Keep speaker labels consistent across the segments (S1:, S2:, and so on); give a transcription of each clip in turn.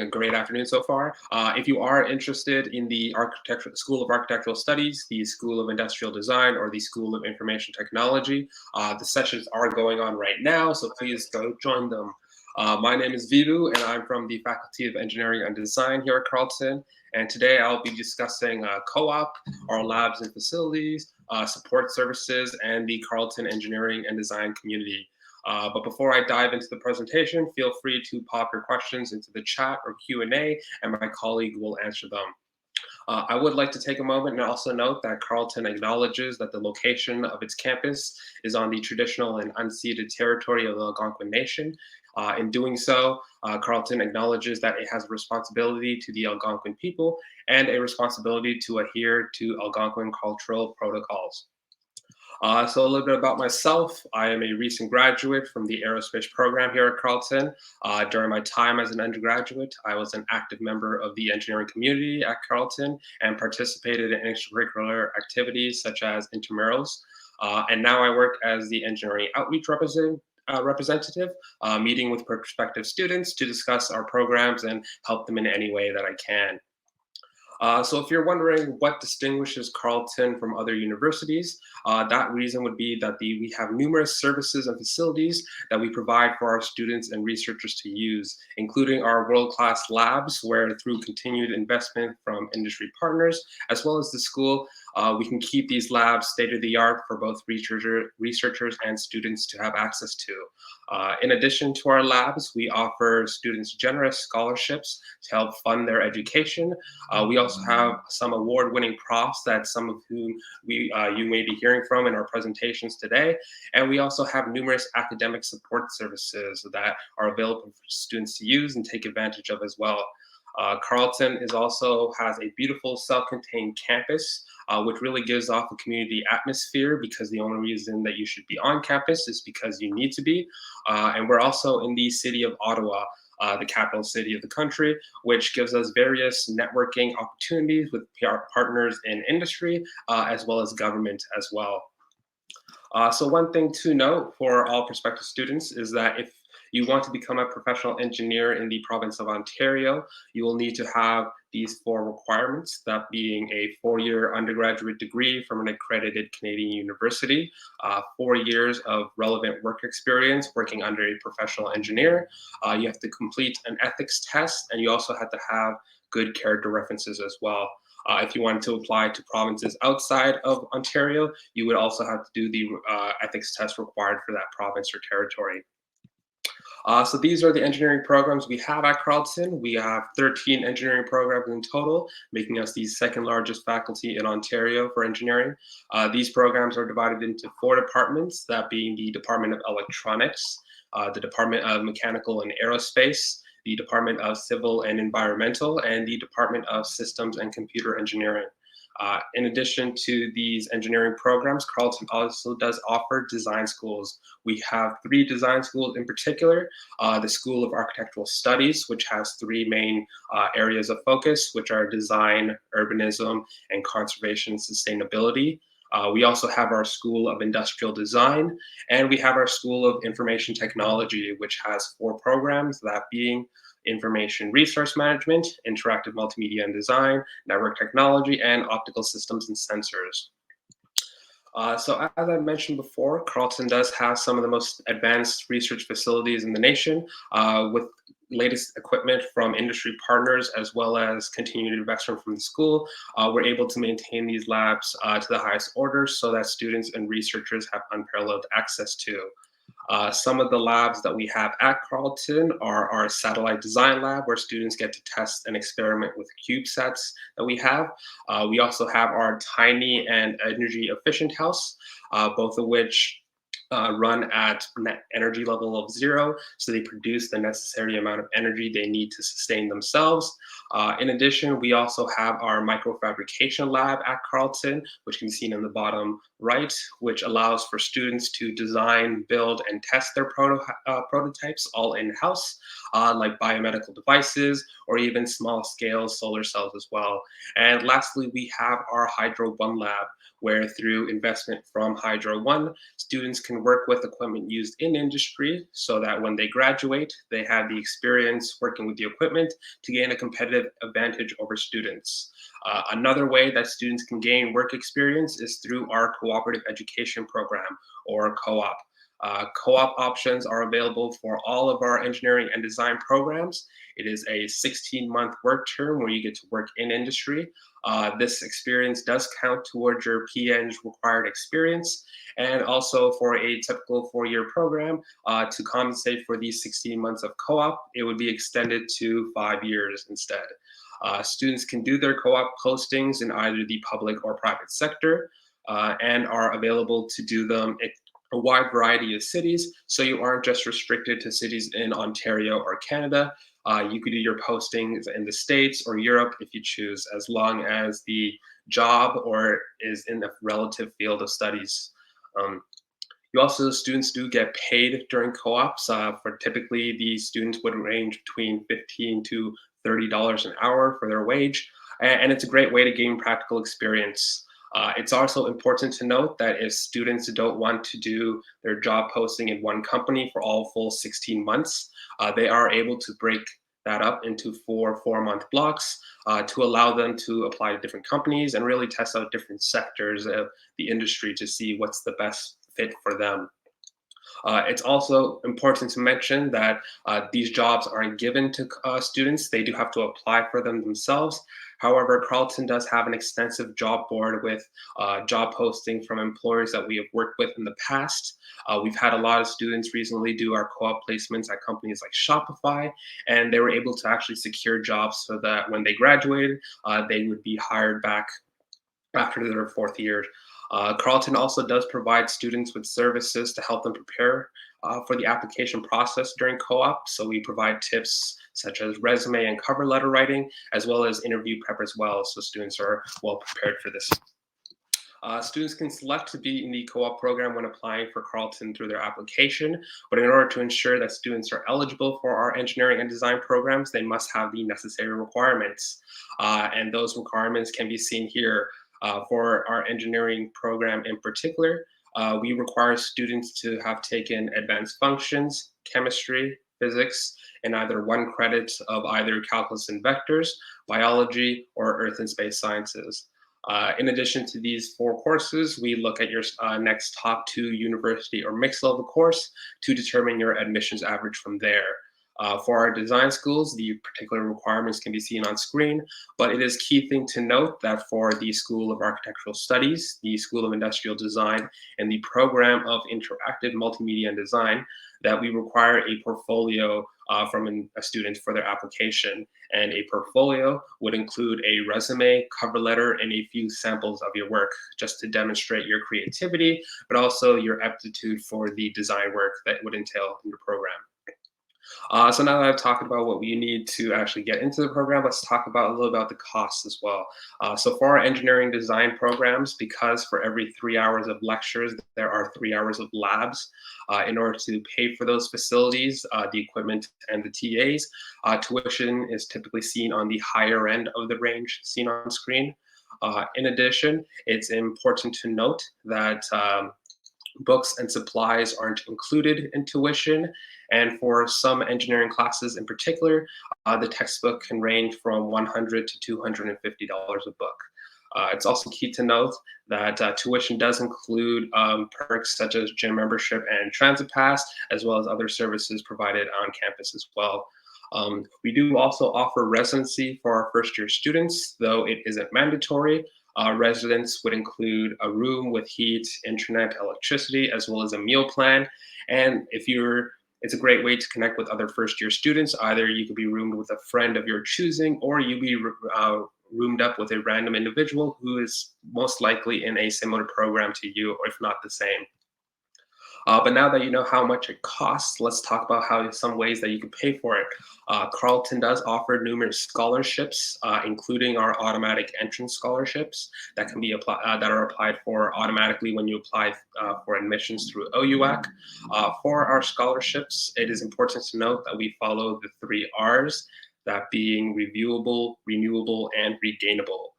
S1: A great afternoon so far. If you are interested in the School of Architectural Studies, the School of Industrial Design, or the School of Information Technology, the sessions are going on right now, so please go join them. My name is Vivu, and I'm from the Faculty of Engineering and Design here at Carleton. And today I'll be discussing co-op, our labs and facilities, support services, and the Carleton engineering and design community. But before I dive into the presentation, feel free to pop your questions into the chat or Q&A, and my colleague will answer them. I would like to take a moment and also note that Carleton acknowledges that the location of its campus is on the traditional and unceded territory of the Algonquin Nation. In doing so, Carleton acknowledges that it has a responsibility to the Algonquin people and a responsibility to adhere to Algonquin cultural protocols. So a little bit about myself. I am a recent graduate from the aerospace program here at Carleton. During my time as an undergraduate, I was an active member of the engineering community at Carleton and participated in extracurricular activities such as intramurals. And now I work as the engineering outreach representative, meeting with prospective students to discuss our programs and help them in any way that I can. So if you're wondering what distinguishes Carleton from other universities, that reason would be that we have numerous services and facilities that we provide for our students and researchers to use, including our world-class labs, where through continued investment from industry partners, as well as the school, we can keep these labs state-of-the-art for both researchers and students to have access to. In addition to our labs, we offer students generous scholarships to help fund their education. We also have some award-winning profs that some of whom you may be hearing from in our presentations today. And we also have numerous academic support services that are available for students to use and take advantage of as well. Carleton also has a beautiful self-contained campus, which really gives off a community atmosphere, because the only reason that you should be on campus is because you need to be. And we're also in the city of Ottawa, the capital city of the country, which gives us various networking opportunities with partners in industry, as well as government as well. So one thing to note for all prospective students is that if you want to become a professional engineer in the province of Ontario, you will need to have these 4 requirements, that being a 4-year undergraduate degree from an accredited Canadian university, 4 years of relevant work experience working under a professional engineer. You have to complete an ethics test, and you also have to have good character references as well. If you wanted to apply to provinces outside of Ontario, you would also have to do the ethics test required for that province or territory. So these are the engineering programs we have at Carleton. We have 13 engineering programs in total, making us the second largest faculty in Ontario for engineering. These programs are divided into 4 departments, that being the Department of Electronics, the Department of Mechanical and Aerospace, the Department of Civil and Environmental, and the Department of Systems and Computer Engineering. In addition to these engineering programs, Carleton also does offer design schools. We have 3 design schools in particular: the School of Architectural Studies, which has 3 main areas of focus, which are design, urbanism, and conservation and sustainability. We also have our School of Industrial Design, and we have our School of Information Technology, which has 4 programs, that being Information Resource Management, Interactive Multimedia and Design, Network Technology, and Optical Systems and Sensors. So as I mentioned before, Carleton does have some of the most advanced research facilities in the nation, with latest equipment from industry partners, as well as continued investment from the school. We're able to maintain these labs to the highest order so that students and researchers have unparalleled access to. Some of the labs that we have at Carleton are our satellite design lab, where students get to test and experiment with CubeSats that we have. We also have our tiny and energy efficient house, both of which run at net energy level of 0, so they produce the necessary amount of energy they need to sustain themselves. In addition, we also have our microfabrication lab at Carleton, which can be seen in the bottom right, which allows for students to design, build, and test their prototypes all in-house, like biomedical devices or even small-scale solar cells as well. And lastly, we have our Hydro One lab, where through investment from Hydro One, students can and work with equipment used in industry so that when they graduate, they have the experience working with the equipment to gain a competitive advantage over students. Another way that students can gain work experience is through our cooperative education program, or co-op. Co-op options are available for all of our engineering and design programs. It is a 16-month work term where you get to work in industry. This experience does count towards your PEng required experience, and also for a typical 4-year program, to compensate for these 16 months of co-op, it would be extended to 5 years instead. Students can do their co-op postings in either the public or private sector, and are available to do them in a wide variety of cities. So you aren't just restricted to cities in Ontario or Canada. You could do your postings in the States or Europe if you choose, as long as the job or is in the relative field of studies. Um, Students do get paid during co-ops. For typically, these students would range between $15 to $30 an hour for their wage, and it's a great way to gain practical experience. It's also important to note that if students don't want to do their job posting in one company for all full 16 months, they are able to break that up into 4-month blocks to allow them to apply to different companies and really test out different sectors of the industry to see what's the best fit for them. It's also important to mention that these jobs aren't given to students. They do have to apply for them themselves. However, Carleton does have an extensive job board with job posting from employers that we have worked with in the past. We've had a lot of students recently do our co-op placements at companies like Shopify, and they were able to actually secure jobs so that when they graduated, they would be hired back after their 4th year. Carleton also does provide students with services to help them prepare for the application process during co-op. So we provide tips such as resume and cover letter writing, as well as interview prep as well, so students are well prepared for this. Students can select to be in the co-op program when applying for Carleton through their application, but in order to ensure that students are eligible for our engineering and design programs, they must have the necessary requirements. And those requirements can be seen here. For our engineering program in particular, we require students to have taken advanced functions, chemistry, physics, and either 1 credit of either calculus and vectors, biology, or earth and space sciences. In addition to these 4 courses, we look at your next top 2 university or mixed level course to determine your admissions average from there. For our design schools, the particular requirements can be seen on screen, but it is key thing to note that for the School of Architectural Studies, the School of Industrial Design, and the Program of Interactive Multimedia and Design, that we require a portfolio from a student for their application. And a portfolio would include a resume, cover letter, and a few samples of your work, just to demonstrate your creativity, but also your aptitude for the design work that would entail in your program. So now that I've talked about what we need to actually get into the program, let's talk about a little about the costs as well. So for our engineering design programs, because for every 3 hours of lectures, there are 3 hours of labs, in order to pay for those facilities, the equipment, and the TAs, tuition is typically seen on the higher end of the range seen on screen. In addition, it's important to note that books and supplies aren't included in tuition. And for some engineering classes in particular, the textbook can range from $100 to $250 a book. It's also key to note that tuition does include perks such as gym membership and transit pass, as well as other services provided on campus as well. We do also offer residency for our 1st-year students, though it isn't mandatory. Residence would include a room with heat, internet, electricity, as well as a meal plan. And it's a great way to connect with other 1st-year students. Either you could be roomed with a friend of your choosing, or you be roomed up with a random individual who is most likely in a similar program to you, or if not the same. But now that you know how much it costs, let's talk about some ways that you can pay for it. Carleton does offer numerous scholarships, including our automatic entrance scholarships that can be that are applied for automatically when you apply for admissions through OUAC. For our scholarships, it is important to note that we follow the 3 R's, that being reviewable, renewable, and regainable.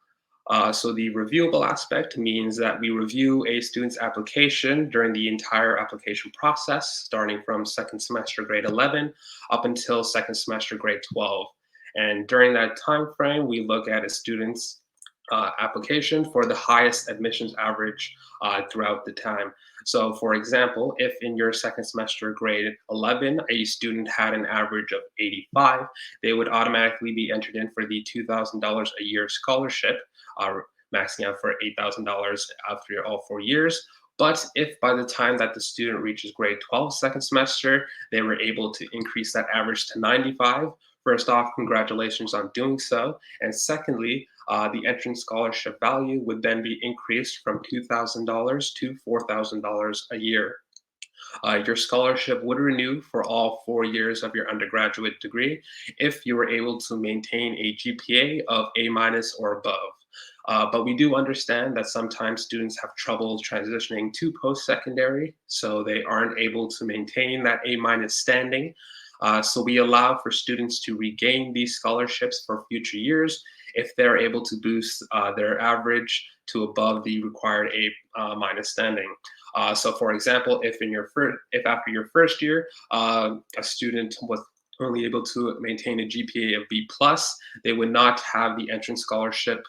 S1: So the reviewable aspect means that we review a student's application during the entire application process, starting from second semester grade 11 up until second semester grade 12. And during that time frame, we look at a student's application for the highest admissions average throughout the time. So, for example, if in your second semester grade 11, a student had an average of 85, they would automatically be entered in for the $2,000 a year scholarship, uh, maxing out for $8,000 after all 4 years. But if by the time that the student reaches grade 12, second semester, they were able to increase that average to 95, first off, congratulations on doing so. And secondly, the entrance scholarship value would then be increased from $2,000 to $4,000 a year. Your scholarship would renew for all 4 years of your undergraduate degree if you were able to maintain a GPA of A minus or above. But we do understand that sometimes students have trouble transitioning to post secondary, so they aren't able to maintain that A minus standing. So we allow for students to regain these scholarships for future years if they're able to boost their average to above the required A minus standing. So, for example, if after your first year a student was only able to maintain a GPA of B plus, they would not have the entrance scholarship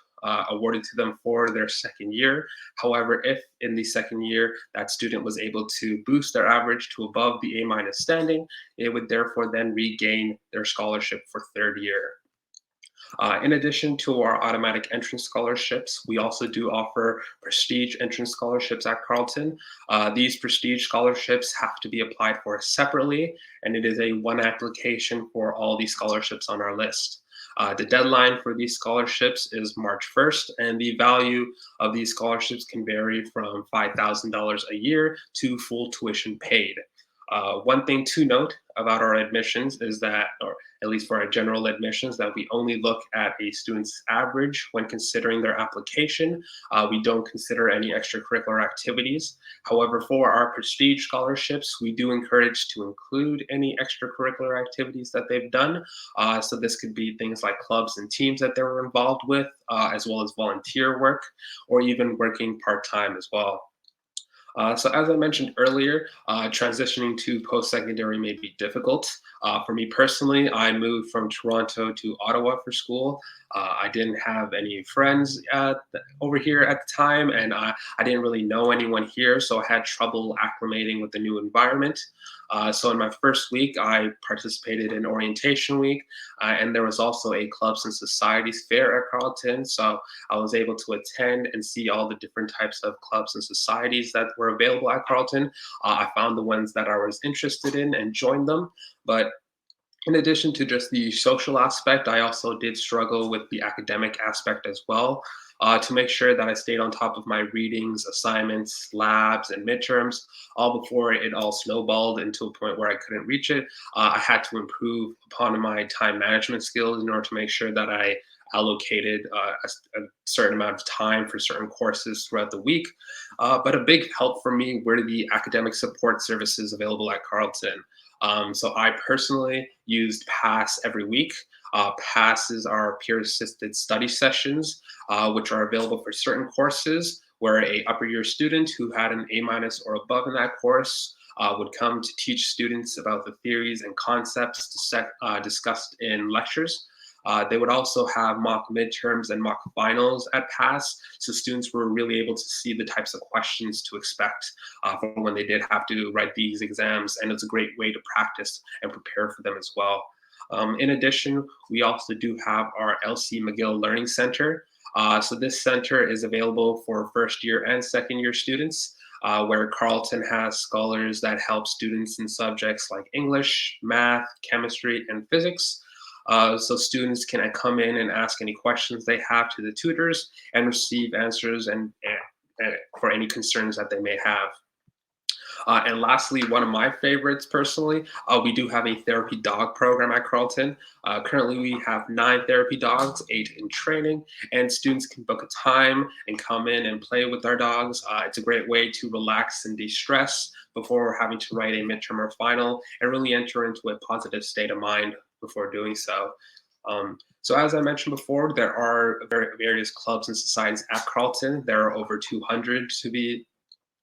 S1: awarded to them for their second year. However, if in the second year that student was able to boost their average to above the A minus standing, they would therefore then regain their scholarship for third year. In addition to our automatic entrance scholarships, we also do offer prestige entrance scholarships at Carleton. These prestige scholarships have to be applied for separately, and it is a one application for all these scholarships on our list. The deadline for these scholarships is March 1st, and the value of these scholarships can vary from $5,000 a year to full tuition paid. One thing to note about our admissions is that, or at least for our general admissions, that we only look at a student's average when considering their application. We don't consider any extracurricular activities. However, for our prestige scholarships, we do encourage to include any extracurricular activities that they've done. So this could be things like clubs and teams that they were involved with, as well as volunteer work, or even working part-time as well. So as I mentioned earlier, transitioning to post-secondary may be difficult. For me personally, I moved from Toronto to Ottawa for school. I didn't have any friends over here at the time, and I didn't really know anyone here, so I had trouble acclimating with the new environment. So in my first week, I participated in orientation week, and there was also a clubs and societies fair at Carleton. So I was able to attend and see all the different types of clubs and societies that were available at Carleton. I found the ones that I was interested in and joined them. But in addition to just the social aspect, I also did struggle with the academic aspect as well. To make sure that I stayed on top of my readings, assignments, labs, and midterms, all before it all snowballed into a point where I couldn't reach it. I had to improve upon my time management skills in order to make sure that I allocated a certain amount of time for certain courses throughout the week. But a big help for me were the academic support services available at Carleton. So I personally used PASS every week. PASSes are peer-assisted study sessions, which are available for certain courses where a upper year student who had an A minus or above in that course would come to teach students about the theories and concepts discussed in lectures. They would also have mock midterms and mock finals at PASS, so students were really able to see the types of questions to expect for when they did have to write these exams, and it's a great way to practice and prepare for them as well. In addition, we also do have our LC McGill Learning Center. So this center is available for first year and second year students, where Carleton has scholars that help students in subjects like English, math, chemistry, and physics. So students can come in and ask any questions they have to the tutors and receive answers and for any concerns that they may have. And lastly, one of my favorites personally, we do have a therapy dog program at Carleton. Currently, we have 9 therapy dogs, 8 in training, and students can book a time and come in and play with our dogs. It's a great way to relax and de-stress before having to write a midterm or final and really enter into a positive state of mind before doing so. So as I mentioned before, there are various clubs and societies at Carleton. There are over 200 to be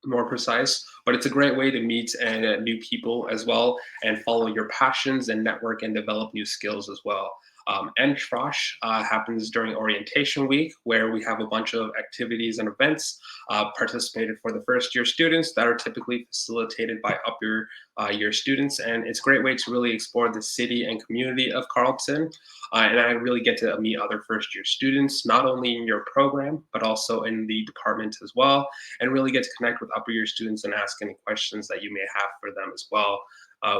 S1: more precise, but it's a great way to meet and new people as well and follow your passions and network and develop new skills as well. Entourage happens during orientation week, where we have a bunch of activities and events participated for the first year students that are typically facilitated by upper year students. And it's a great way to really explore the city and community of Carleton. And I really get to meet other first year students, not only in your program, but also in the department as well, and really get to connect with upper year students and ask any questions that you may have for them as well.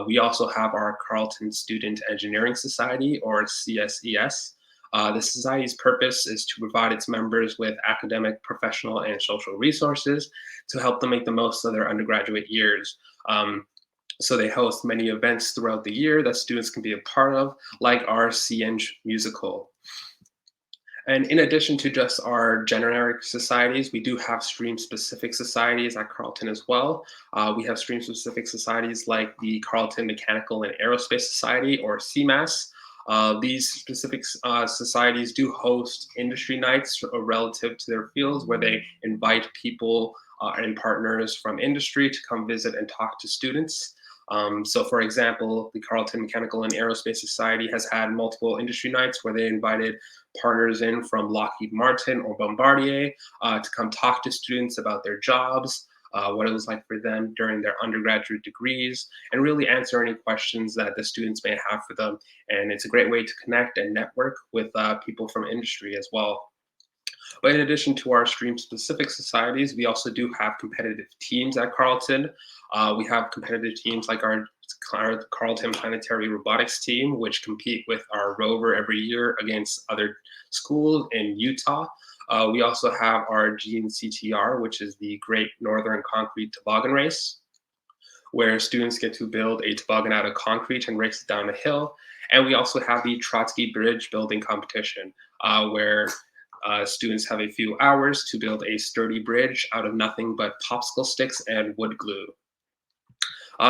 S1: We also have our Carleton Student Engineering Society, or CSES. The society's purpose is to provide its members with academic, professional, and social resources to help them make the most of their undergraduate years. So they host many events throughout the year that students can be a part of, like our CEng musical. And in addition to just our generic societies, we do have stream-specific societies at Carleton as well. We have stream-specific societies like the Carleton Mechanical and Aerospace Society, or CMAS. These specific societies do host industry nights relative to their fields, where they invite people and partners from industry to come visit and talk to students. So for example, the Carleton Mechanical and Aerospace Society has had multiple industry nights where they invited partners in from Lockheed Martin or Bombardier to come talk to students about their jobs, what it was like for them during their undergraduate degrees, and really answer any questions that the students may have for them. And it's a great way to connect and network with people from industry as well. But in addition to our stream-specific societies, we also do have competitive teams at Carleton. We have competitive teams like our Carleton Planetary Robotics team, which compete with our rover every year against other schools in Utah. We also have our GNCTR, which is the Great Northern Concrete Toboggan Race, where students get to build a toboggan out of concrete and race it down a hill. And we also have the Trotsky Bridge building competition, where students have a few hours to build a sturdy bridge out of nothing but popsicle sticks and wood glue.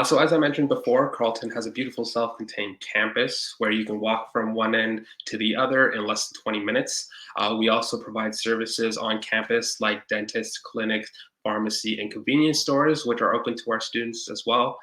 S1: So as I mentioned before, Carleton has a beautiful self-contained campus where you can walk from one end to the other in less than 20 minutes. We also provide services on campus like dentists, clinics, pharmacy, and convenience stores, which are open to our students as well.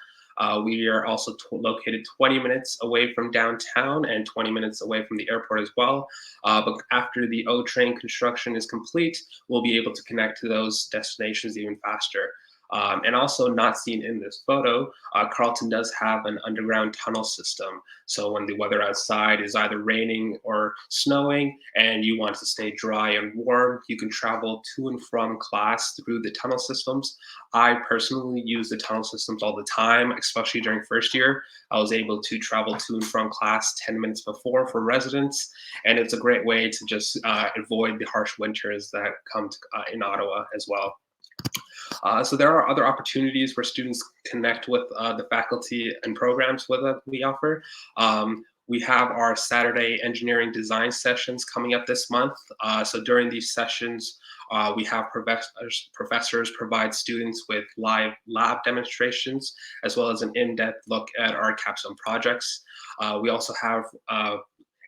S1: We are also located 20 minutes away from downtown and 20 minutes away from the airport as well. But after the O train construction is complete, we'll be able to connect to those destinations even faster. And also not seen in this photo, Carleton does have an underground tunnel system. So when the weather outside is either raining or snowing and you want to stay dry and warm, you can travel to and from class through the tunnel systems. I personally use the tunnel systems all the time, especially during first year. I was able to travel to and from class 10 minutes before for residents, and it's a great way to just avoid the harsh winters that come in Ottawa as well. So there are other opportunities where students connect with the faculty and programs that we offer. We have our Saturday engineering design sessions coming up this month. So during these sessions, we have professors provide students with live lab demonstrations, as well as an in-depth look at our capstone projects. We also have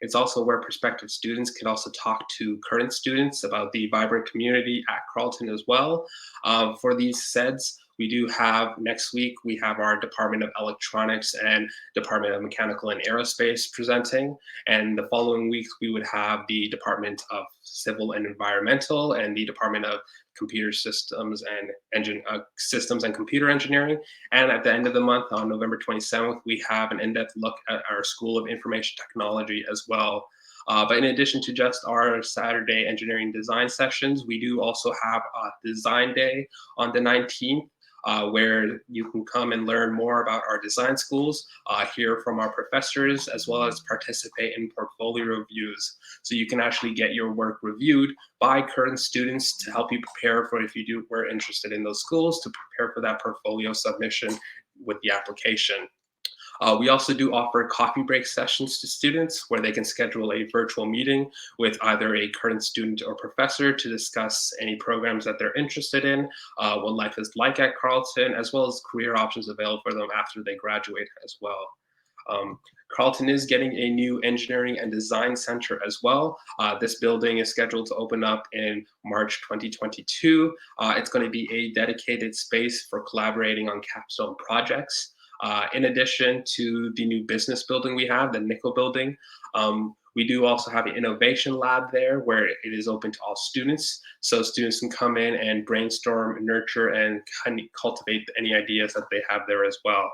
S1: it's also where prospective students can also talk to current students about the vibrant community at Carleton as well. For these SEDS, we do have next week, we have our Department of Electronics and Department of Mechanical and Aerospace presenting. And the following weeks, we would have the Department of Civil and Environmental and the Department of Computer Systems and Systems and Computer Engineering. And at the end of the month, on November 27th, we have an in-depth look at our School of Information Technology as well. But in addition to just our Saturday engineering design sessions, we do also have a design day on the 19th, where you can come and learn more about our design schools, hear from our professors, as well as participate in portfolio reviews. So you can actually get your work reviewed by current students to help you prepare for, if you were interested in those schools, to prepare for that portfolio submission with the application. We also do offer coffee break sessions to students where they can schedule a virtual meeting with either a current student or professor to discuss any programs that they're interested in, what life is like at Carleton, as well as career options available for them after they graduate as well. Carleton is getting a new engineering and design center as well. This building is scheduled to open up in March 2022. It's going to be a dedicated space for collaborating on capstone projects. In addition to the new business building we have, the Nickel building, we do also have an innovation lab there where it is open to all students. So students can come in and brainstorm, nurture, and kind of cultivate any ideas that they have there as well.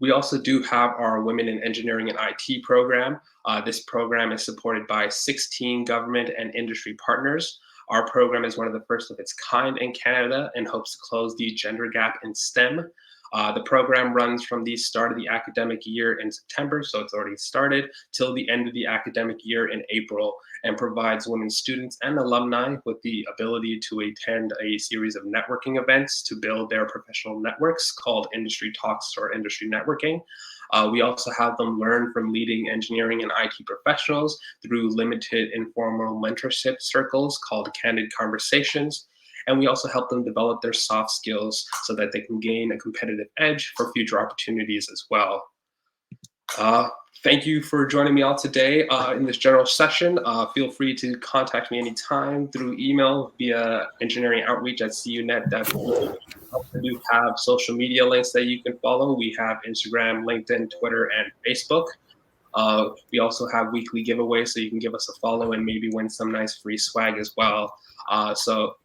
S1: We also do have our Women in Engineering and IT program. This program is supported by 16 government and industry partners. Our program is one of the first of its kind in Canada and hopes to close the gender gap in STEM. The program runs from the start of the academic year in September, so it's already started, till the end of the academic year in April, and provides women students and alumni with the ability to attend a series of networking events to build their professional networks called Industry Talks or Industry Networking. We also have them learn from leading engineering and IT professionals through limited informal mentorship circles called Candid Conversations. And we also help them develop their soft skills so that they can gain a competitive edge for future opportunities as well. Thank you for joining me all today in this general session. Feel free to contact me anytime through email via engineeringoutreach@cunet.org. We also do have social media links that you can follow. We have Instagram, LinkedIn, Twitter, and Facebook. We also have weekly giveaways, so you can give us a follow and maybe win some nice free swag as well. So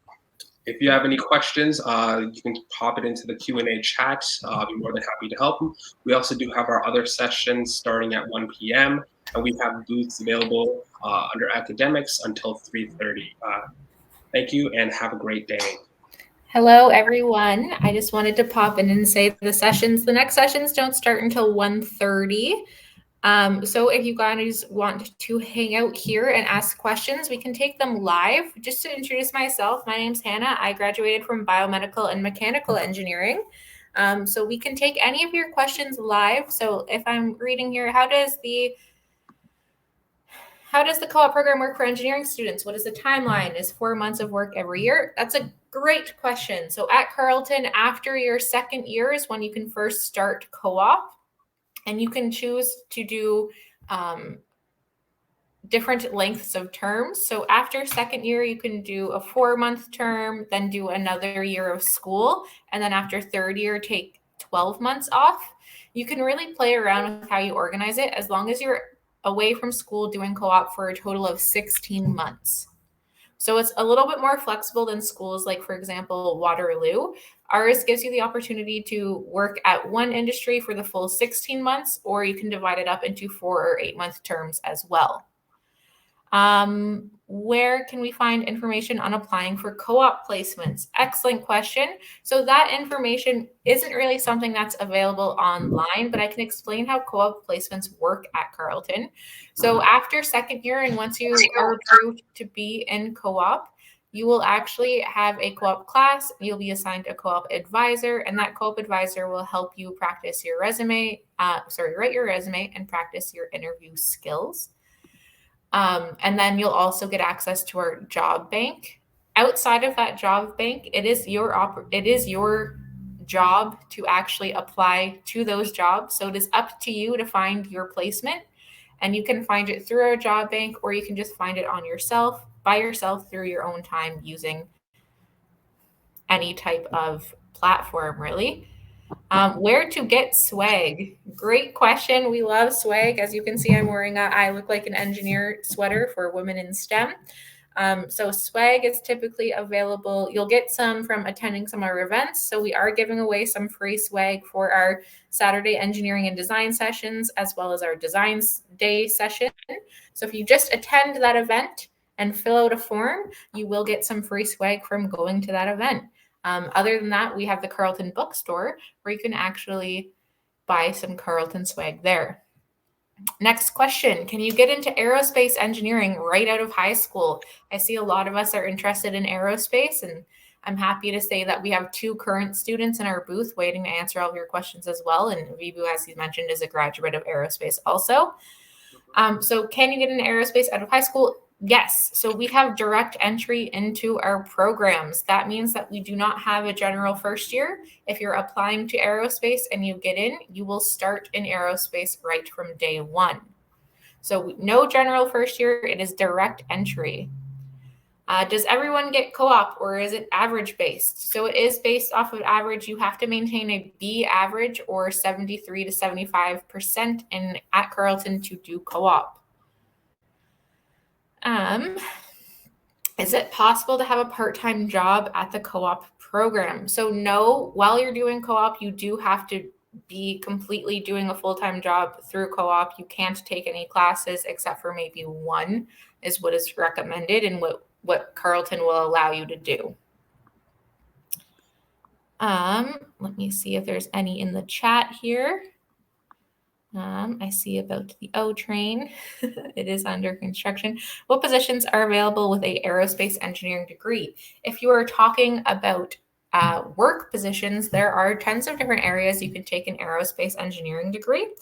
S1: if you have any questions, you can pop it into the Q&A chat. I'll be more than happy to help them. We also do have our other sessions starting at 1 p.m. and we have booths available under academics until 3:30. Thank you and have a great day.
S2: Hello, everyone. I just wanted to pop in and say the next sessions don't start until 1:30. So if you guys want to hang out here and ask questions, we can take them live. Just to introduce myself, my name's Hannah. I graduated from biomedical and mechanical engineering. So we can take any of your questions live. So if I'm reading here, how does the co-op program work for engineering students? What is the timeline? Is 4 months of work every year? That's a great question. So at Carleton, after your second year is when you can first start co-op. And you can choose to do different lengths of terms. So after second year, you can do a 4-month term, then do another year of school. And then after third year, take 12 months off. You can really play around with how you organize it as long as you're away from school doing co-op for a total of 16 months. So it's a little bit more flexible than schools like, for example, Waterloo. Ours gives you the opportunity to work at one industry for the full 16 months, or you can divide it up into 4 or 8-month terms as well. Where can we find information on applying for co-op placements? Excellent question. So that information isn't really something that's available online, but I can explain how co-op placements work at Carleton. So after second year, and once you are approved to be in co-op, you will actually have a co-op class. You'll be assigned a co-op advisor, and that co-op advisor will help you practice your resume, write your resume and practice your interview skills. And then you'll also get access to our job bank. Outside of that job bank, it is your job to actually apply to those jobs. So it is up to you to find your placement, and you can find it through our job bank, or you can just find it by yourself through your own time using any type of platform, really. Where to get swag? Great question. We love swag. As you can see, I'm wearing I look like an engineer sweater for women in STEM. So swag is typically available. You'll get some from attending some of our events. So we are giving away some free swag for our Saturday engineering and design sessions, as well as our design day session. So if you just attend that event and fill out a form, you will get some free swag from going to that event. Other than that, we have the Carleton bookstore where you can actually buy some Carleton swag there. Next question. Can you get into aerospace engineering right out of high school? I see a lot of us are interested in aerospace, and I'm happy to say that we have 2 current students in our booth waiting to answer all of your questions as well. And Vibu, as he's mentioned, is a graduate of aerospace also. So can you get into aerospace out of high school? Yes, so we have direct entry into our programs. That means that we do not have a general first year. If you're applying to aerospace and you get in, you will start in aerospace right from day one. So no general first year, it is direct entry. Does everyone get co-op or is it average based? So it is based off of average. You have to maintain a B average or 73 to 75% at Carleton to do co-op. Is it possible to have a part-time job at the co-op program? So no, while you're doing co-op, you do have to be completely doing a full-time job through co-op. You can't take any classes except for maybe one is what is recommended and what Carleton will allow you to do. Let me see if there's any in the chat here. I see about the O train. It is under construction. What positions are available with a aerospace engineering degree? If you are talking about work positions, there are tons of different areas you can take an aerospace engineering degree.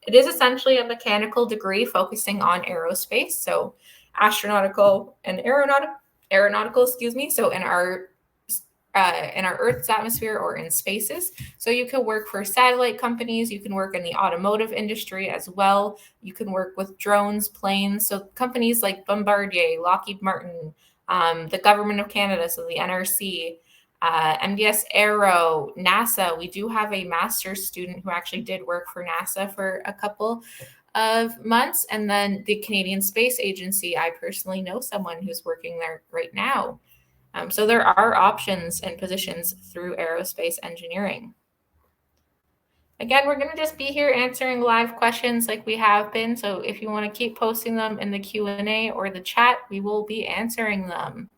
S2: It is essentially a mechanical degree focusing on aerospace, so astronautical and aeronautical, excuse me. So in our Earth's atmosphere or in spaces. So you can work for satellite companies, you can work in the automotive industry as well. You can work with drones, planes. So companies like Bombardier, Lockheed Martin, the government of Canada, so the NRC, MDS Aero, NASA. We do have a master's student who actually did work for NASA for a couple of months. And then the Canadian Space Agency, I personally know someone who's working there right now. So there are options and positions through aerospace engineering. Again, we're going to just be here answering live questions like we have been. So if you want to keep posting them in the Q&A or the chat, we will be answering them.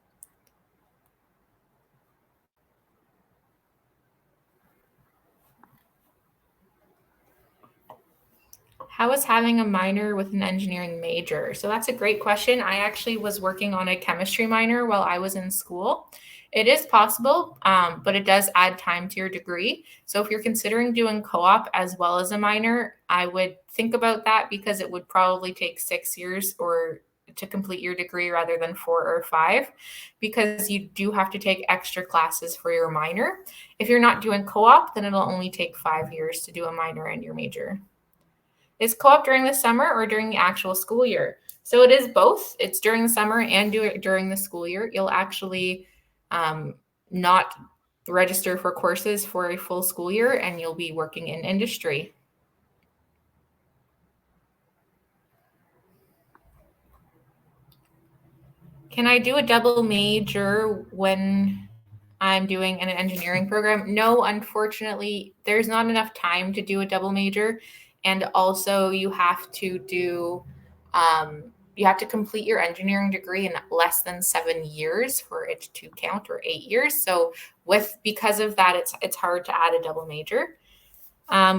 S2: How is having a minor with an engineering major? So that's a great question. I actually was working on a chemistry minor while I was in school. It is possible, but it does add time to your degree. So if you're considering doing co-op as well as a minor, I would think about that because it would probably take 6 years or to complete your degree rather than 4 or 5, because you do have to take extra classes for your minor. If you're not doing co-op, then it'll only take 5 years to do a minor and your major. Is co-op during the summer or during the actual school year? So it is both. It's during the summer and during the school year. You'll actually not register for courses for a full school year, and you'll be working in industry. Can I do a double major when I'm doing an engineering program? No, unfortunately, there's not enough time to do a double major. And also you have to do, you have to complete your engineering degree in less than 7 years for it to count, or 8 years. So because of that, it's hard to add a double major.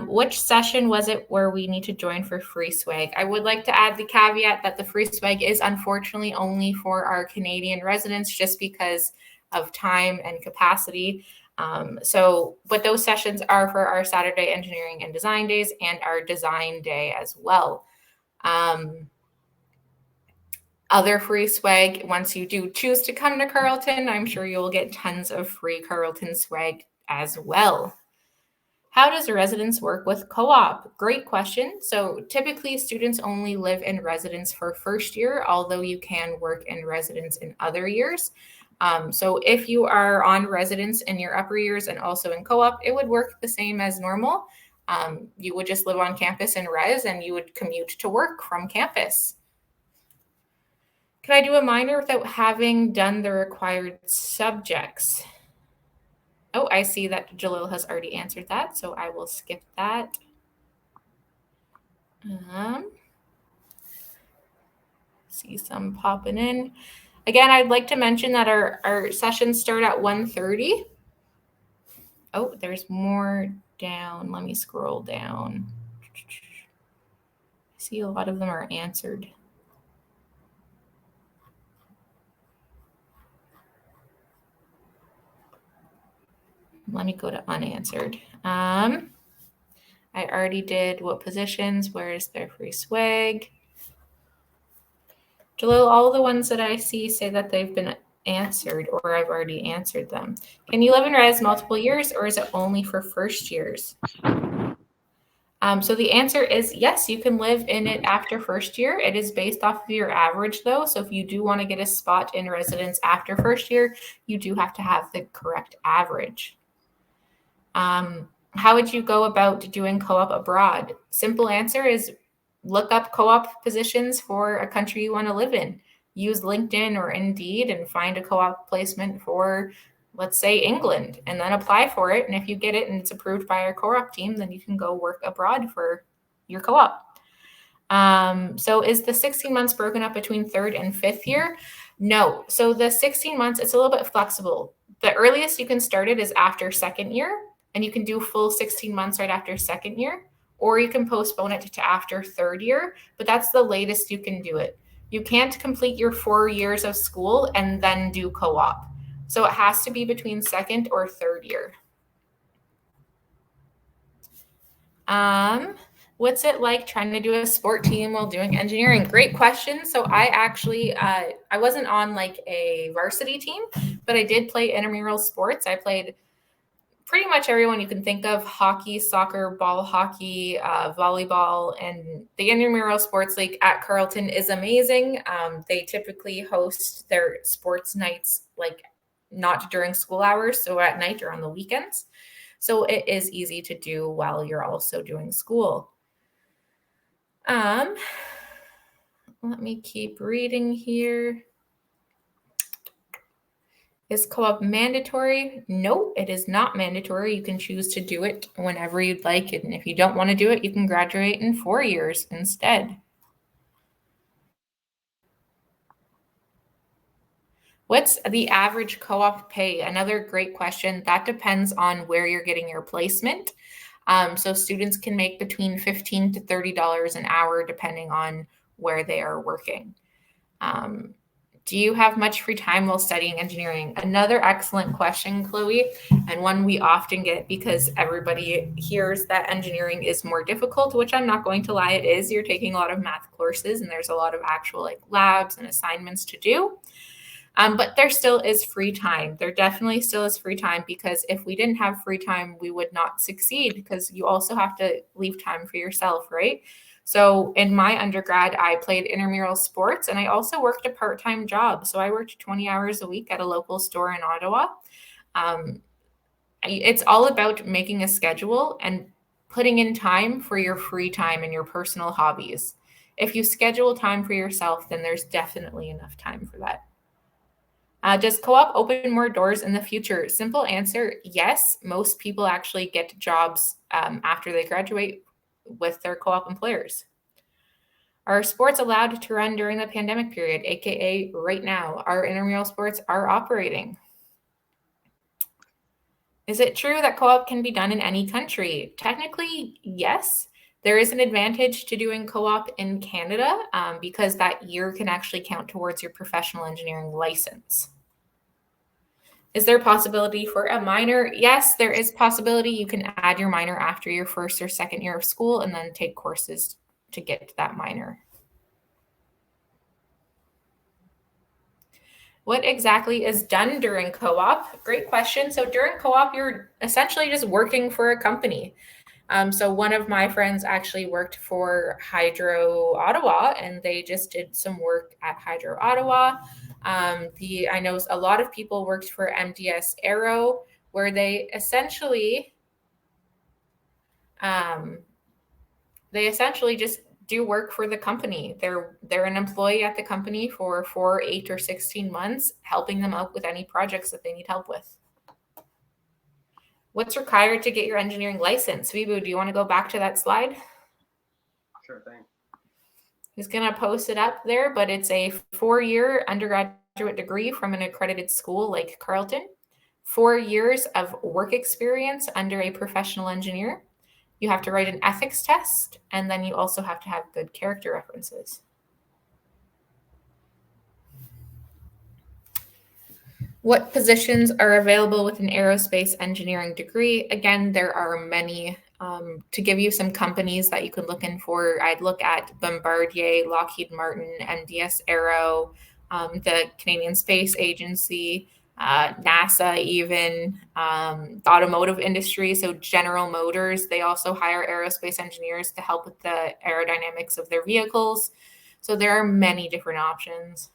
S2: Which session was it where we need to join for free swag? I would like to add the caveat that the free swag is unfortunately only for our Canadian residents, just because of time and capacity. But those sessions are for our Saturday engineering and design days and our design day as well. Other free swag, once you do choose to come to Carleton, I'm sure you'll get tons of free Carleton swag as well. How does residence work with co-op? Great question. So typically students only live in residence for first year, although you can work in residence in other years. So if you are on residence in your upper years and also in co-op, it would work the same as normal. You would just live on campus in res and you would commute to work from campus. Can I do a minor without having done the required subjects? Oh, I see that Jalil has already answered that, so I will skip that. See some popping in. Again, I'd like to mention that our sessions start at 1:30. Oh, there's more down. Let me scroll down. I see a lot of them are answered. Let me go to unanswered. I already did what positions, where is their free swag? Jalil, all the ones that I see say that they've been answered or I've already answered them. Can you live in res multiple years or is it only for first years? So the answer is yes, you can live in it after first year. It is based off of your average though. So if you do want to get a spot in residence after first year, you do have to have the correct average. How would you go about doing co-op abroad? Simple answer is look up co-op positions for a country you want to live in. Use LinkedIn or Indeed and find a co-op placement for, let's say, England, and then apply for it. And if you get it and it's approved by our co-op team, then you can go work abroad for your co-op. So is the 16 months broken up between third and fifth year? No. So the 16 months, it's a little bit flexible. The earliest you can start it is after second year, and you can do full 16 months right after second year, or you can postpone it to after third year, but that's the latest you can do it. You can't complete your 4 years of school and then do co-op. So it has to be between second or third year. What's it like trying to do a sport team while doing engineering? Great question. So I actually, I wasn't on like a varsity team, but I did play intramural sports. I played pretty much everyone you can think of: hockey, soccer, ball hockey, volleyball, and the intramural sports league at Carleton is amazing. They typically host their sports nights like not during school hours, so at night or on the weekends. So it is easy to do while you're also doing school. Let me keep reading here. Is co-op mandatory? No, it is not mandatory. You can choose to do it whenever you'd like. And if you don't want to do it, you can graduate in 4 years instead. What's the average co-op pay? Another great question. That depends on where you're getting your placement. So students can make between $15 to $30 an hour depending on where they are working. Do you have much free time while studying engineering? Another excellent question, Chloe, and one we often get because everybody hears that engineering is more difficult, which I'm not going to lie, it is. You're taking a lot of math courses and there's a lot of actual like labs and assignments to do. But there still is free time. There definitely still is free time because if we didn't have free time, we would not succeed because you also have to leave time for yourself, right? So in my undergrad, I played intramural sports and I also worked a part-time job. So I worked 20 hours a week at a local store in Ottawa. It's all about making a schedule and putting in time for your free time and your personal hobbies. If you schedule time for yourself, then there's definitely enough time for that. Does co-op open more doors in the future? Simple answer, yes. Most people actually get jobs after they graduate with their co-op employers. Are sports allowed to run during the pandemic period, aka right now? Our intramural sports are operating. Is it true that co-op can be done in any country? Technically, yes. There is an advantage to doing co-op in Canada because that year can actually count towards your professional engineering license. Is there a possibility for a minor? Yes, there is possibility. You can add your minor after your first or second year of school and then take courses to get to that minor. What exactly is done during co-op? Great question. So during co-op, you're essentially just working for a company. So one of my friends actually worked for Hydro Ottawa, and they just did some work at Hydro Ottawa. I know a lot of people worked for MDS Aero, where they essentially just do work for the company. They're an employee at the company for 4, 8, or 16 months, helping them out with any projects that they need help with. What's required to get your engineering license? Vibu, do you want to go back to that slide?
S1: Sure thing.
S2: He's going to post it up there, but it's a 4-year undergraduate degree from an accredited school like Carleton, 4 years of work experience under a professional engineer. You have to write an ethics test, and then you also have to have good character references. What positions are available with an aerospace engineering degree? Again, there are many To give you some companies that you could look in for, I'd look at Bombardier, Lockheed Martin, NDS Aero, the Canadian Space Agency, NASA, even the automotive industry. So General Motors, they also hire aerospace engineers to help with the aerodynamics of their vehicles. So there are many different options.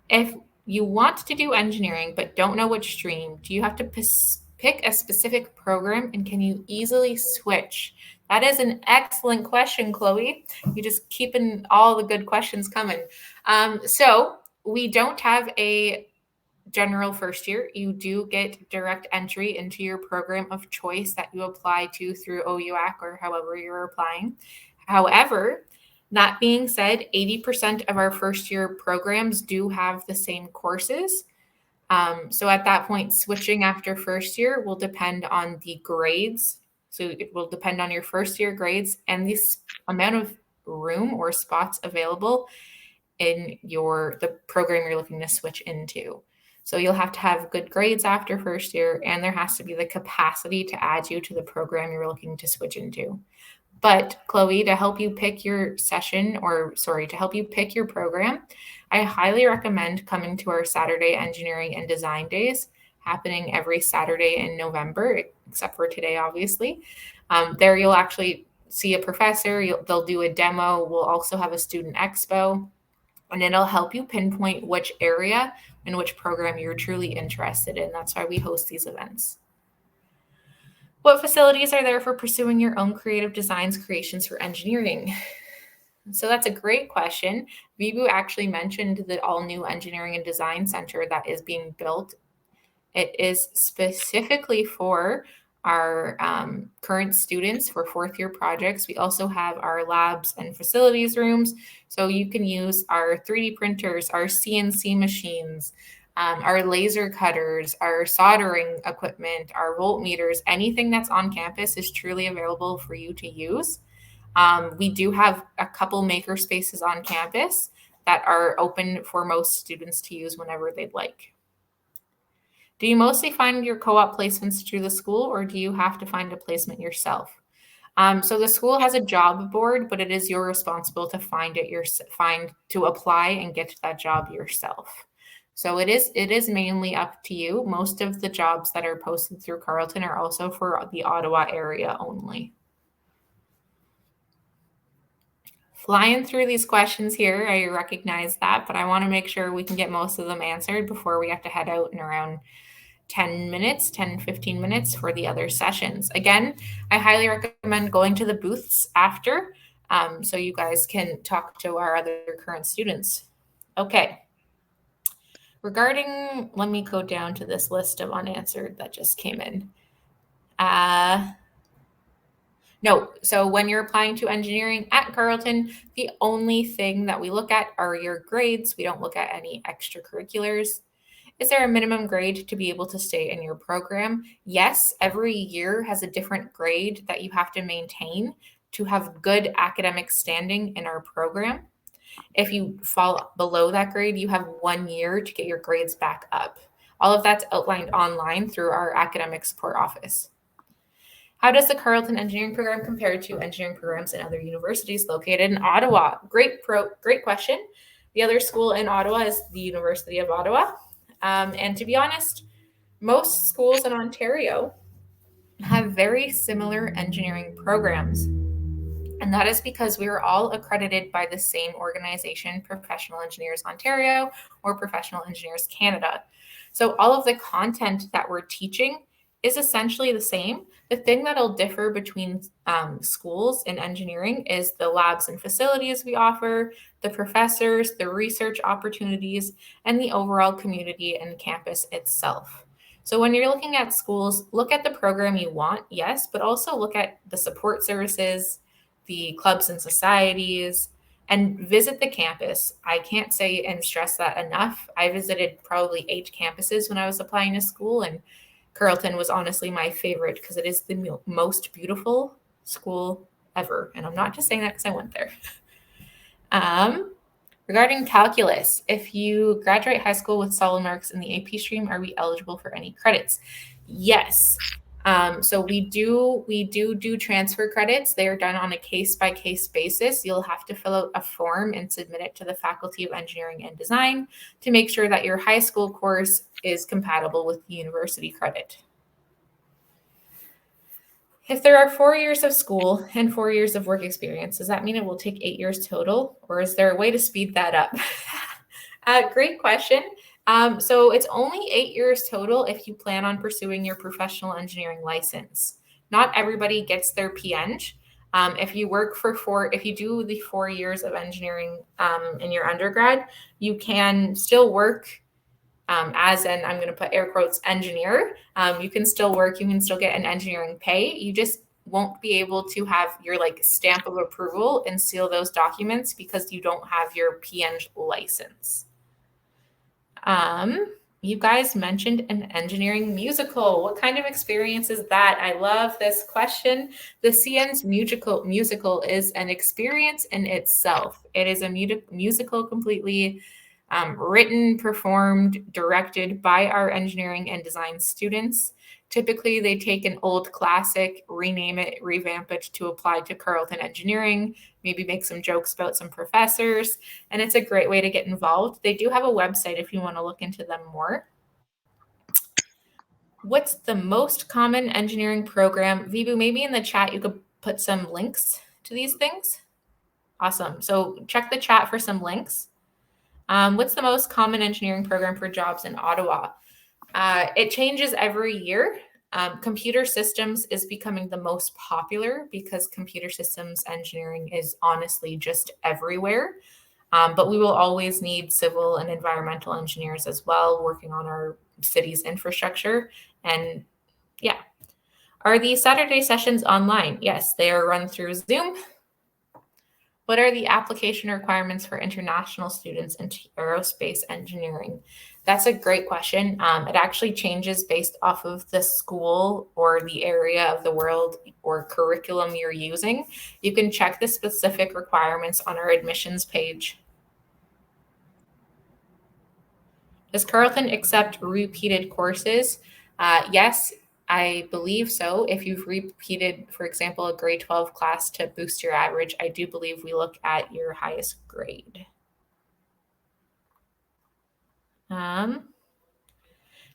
S2: If you want to do engineering but don't know which stream, do you have to pick a specific program, and can you easily switch? That is an excellent question, Chloe. You just keeping all the good questions coming. So we don't have a general first year. You do get direct entry into your program of choice that you apply to through OUAC or however you're applying. However, that being said, 80% of our first year programs do have the same courses. So at that point, switching after first year will depend on the grades. So it will depend on your first year grades and the amount of room or spots available in the program you're looking to switch into. So you'll have to have good grades after first year, and there has to be the capacity to add you to the program you're looking to switch into. But Chloe, to help you pick your to help you pick your program, I highly recommend coming to our Saturday Engineering and Design Days, happening every Saturday in November, except for today, obviously. There you'll actually see a professor, they'll do a demo. We'll also have a student expo, and it'll help you pinpoint which area and which program you're truly interested in. That's why we host these events. What facilities are there for pursuing your own creative designs, creations for engineering? So that's a great question. Vibu actually mentioned the all-new Engineering and Design Center that is being built. It is specifically for our current students for fourth year projects. We also have our labs and facilities rooms. So you can use our 3D printers, our CNC machines, our laser cutters, our soldering equipment, our voltmeters, anything that's on campus is truly available for you to use. We do have a couple maker spaces on campus that are open for most students to use whenever they'd like. Do you mostly find your co-op placements through the school, or do you have to find a placement yourself? So the school has a job board, but it is your responsible to to apply and get that job yourself. So it is mainly up to you. Most of the jobs that are posted through Carleton are also for the Ottawa area only. Flying through these questions here, I recognize that, but I want to make sure we can get most of them answered before we have to head out in around 10 minutes, 10, 15 minutes for the other sessions. Again, I highly recommend going to the booths after so you guys can talk to our other current students. Okay. Let me go down to this list of unanswered that just came in. No, so when you're applying to engineering at Carleton, the only thing that we look at are your grades. We don't look at any extracurriculars. Is there a minimum grade to be able to stay in your program? Yes, every year has a different grade that you have to maintain to have good academic standing in our program. If you fall below that grade, you have 1 year to get your grades back up. All of that's outlined online through our academic support office. How does the Carleton engineering program compare to engineering programs in other universities located in Ottawa? Great question. The other school in Ottawa is the University of Ottawa. And to be honest, most schools in Ontario have very similar engineering programs. And that is because we are all accredited by the same organization, Professional Engineers Ontario or Professional Engineers Canada. So all of the content that we're teaching is essentially the same. The thing that'll differ between schools in engineering is the labs and facilities we offer, the professors, the research opportunities, and the overall community and campus itself. So when you're looking at schools, look at the program you want, yes, but also look at the support services, the clubs and societies, and visit the campus. I can't say and stress that enough. I visited probably 8 campuses when I was applying to school, and Carleton was honestly my favorite because it is the most beautiful school ever. And I'm not just saying that because I went there. Regarding calculus, if you graduate high school with solid marks in the AP stream, are we eligible for any credits? Yes. So we do transfer credits. They are done on a case by case basis. You'll have to fill out a form and submit it to the Faculty of Engineering and Design to make sure that your high school course is compatible with the university credit. If there are 4 years of school and 4 years of work experience, does that mean it will take 8 years total, or is there a way to speed that up? Great question. So it's only 8 years total if you plan on pursuing your professional engineering license. Not everybody gets their PEng. If you do the 4 years of engineering in your undergrad, you can still work as an, I'm going to put air quotes, engineer. You can still work, you can still get an engineering pay. You just won't be able to have your like stamp of approval and seal those documents because you don't have your PEng license. You guys mentioned an engineering musical. What kind of experience is that? I love this question. The CN's musical is an experience in itself. It is a musical completely written, performed, directed by our engineering and design students. Typically, they take an old classic, rename it, revamp it to apply to Carleton engineering, maybe make some jokes about some professors, and it's a great way to get involved. They do have a website if you want to look into them more. What's the most common engineering program? Vibu, maybe in the chat you could put some links to these things. Awesome. So check the chat for some links. What's the most common engineering program for jobs in Ottawa? It changes every year. Computer systems is becoming the most popular because computer systems engineering is honestly just everywhere. But we will always need civil and environmental engineers as well, working on our city's infrastructure. And yeah. Are the Saturday sessions online? Yes, they are run through Zoom. What are the application requirements for international students into aerospace engineering? That's a great question. It actually changes based off of the school or the area of the world or curriculum you're using. You can check the specific requirements on our admissions page. Does Carleton accept repeated courses? Yes, I believe so. If you've repeated, for example, a grade 12 class to boost your average, I do believe we look at your highest grade. I'm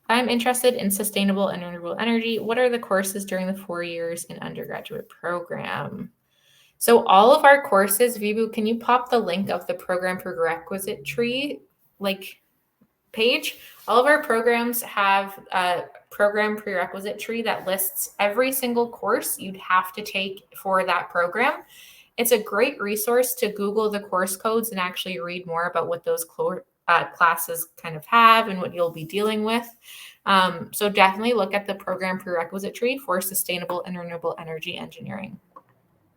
S2: interested in sustainable and renewable energy. What are the courses during the 4 years in undergraduate program? So all of our courses, Vibu, can you pop the link of the program prerequisite tree page? All of our programs have a program prerequisite tree that lists every single course you'd have to take for that program. It's a great resource to Google the course codes and actually read more about what those classes kind of have and what you'll be dealing with. So definitely look at the program prerequisite tree for sustainable and renewable energy engineering.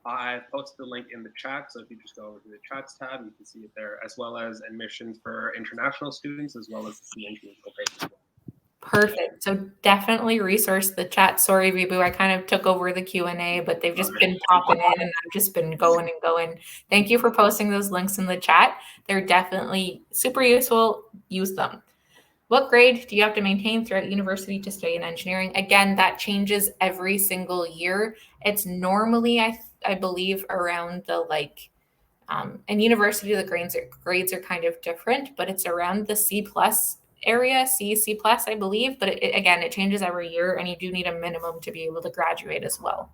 S1: I posted the link in the chat, so if you just go over to the chats tab, you can see it there, as well as admissions for international students, as well as the CNT page as well.
S2: Perfect. So definitely resource the chat. Sorry, Vibu, I kind of took over the Q&A, but they've just been popping in and I've just been going and going. Thank you for posting those links in the chat. They're definitely super useful. Use them. What grade do you have to maintain throughout university to study in engineering? Again, that changes every single year. It's normally, I believe, around the in university, the grades are kind of different, but it's around the C+ area, C+, I believe. But again, it changes every year, and you do need a minimum to be able to graduate as well.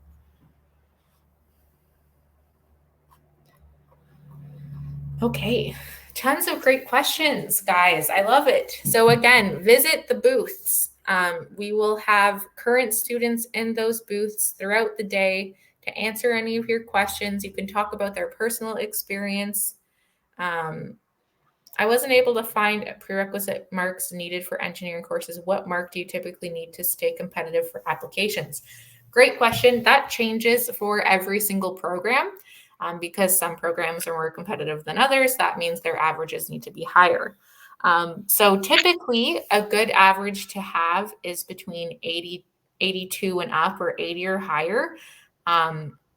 S2: Okay, tons of great questions, guys. I love it. So again, visit the booths. We will have current students in those booths throughout the day to answer any of your questions. You can talk about their personal experience. I wasn't able to find prerequisite marks needed for engineering courses. What mark do you typically need to stay competitive for applications? Great question. That changes for every single program because some programs are more competitive than others. That means their averages need to be higher. So typically a good average to have is between 82 and up, or 80 or higher.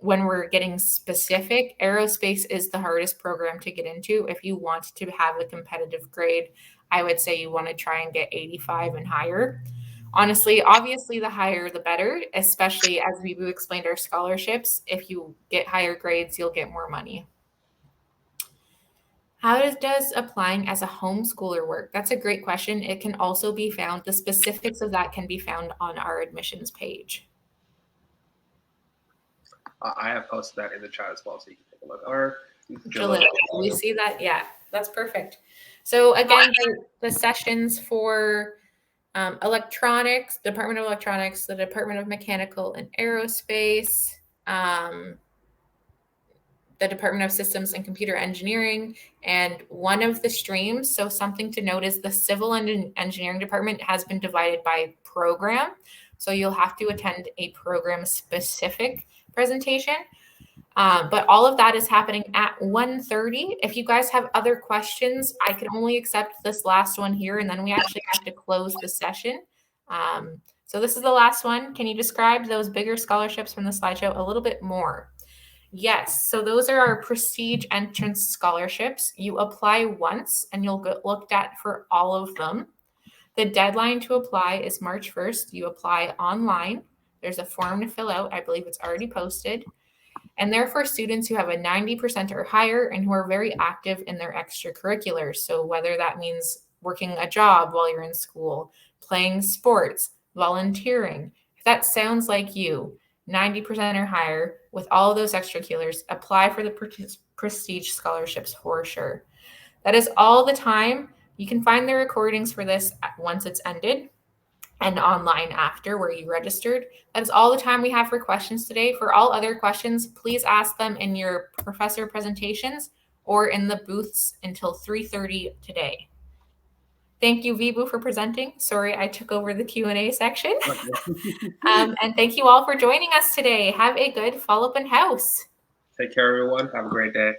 S2: When we're getting specific, aerospace is the hardest program to get into. If you want to have a competitive grade, I would say you want to try and get 85 and higher. Honestly, obviously, the higher the better, especially as we explained our scholarships. If you get higher grades, you'll get more money. How does applying as a homeschooler work? That's a great question. It can also be found, the specifics of that can be found on our admissions page.
S1: I have posted that in the chat as well, so you can take a look. Or
S2: Jalil, we see that? Yeah, that's perfect. So again, the sessions for electronics, Department of Electronics, the Department of Mechanical and Aerospace, the Department of Systems and Computer Engineering, and one of the streams. So something to note is the Civil and Engineering Department has been divided by program. So you'll have to attend a program specific presentation. But all of that is happening at 1:30. If you guys have other questions, I can only accept this last one here, and then we actually have to close the session. So this is the last one. Can you describe those bigger scholarships from the slideshow a little bit more? Yes, so those are our prestige entrance scholarships. You apply once and you'll get looked at for all of them. The deadline to apply is March 1st. You apply online. There's a form to fill out. I believe it's already posted. And they're for students who have a 90% or higher and who are very active in their extracurriculars. So whether that means working a job while you're in school, playing sports, volunteering, if that sounds like you, 90% or higher with all of those extracurriculars, apply for the prestige scholarships for sure. That is all the time. You can find the recordings for this once it's ended and online after where you registered. That is all the time we have for questions today. For all other questions, please ask them in your professor presentations or in the booths until 3:30 today. Thank you, Vibu, for presenting. Sorry, I took over the Q&A section. And thank you all for joining us today. Have a good fall open house.
S1: Take care, everyone. Have a great day.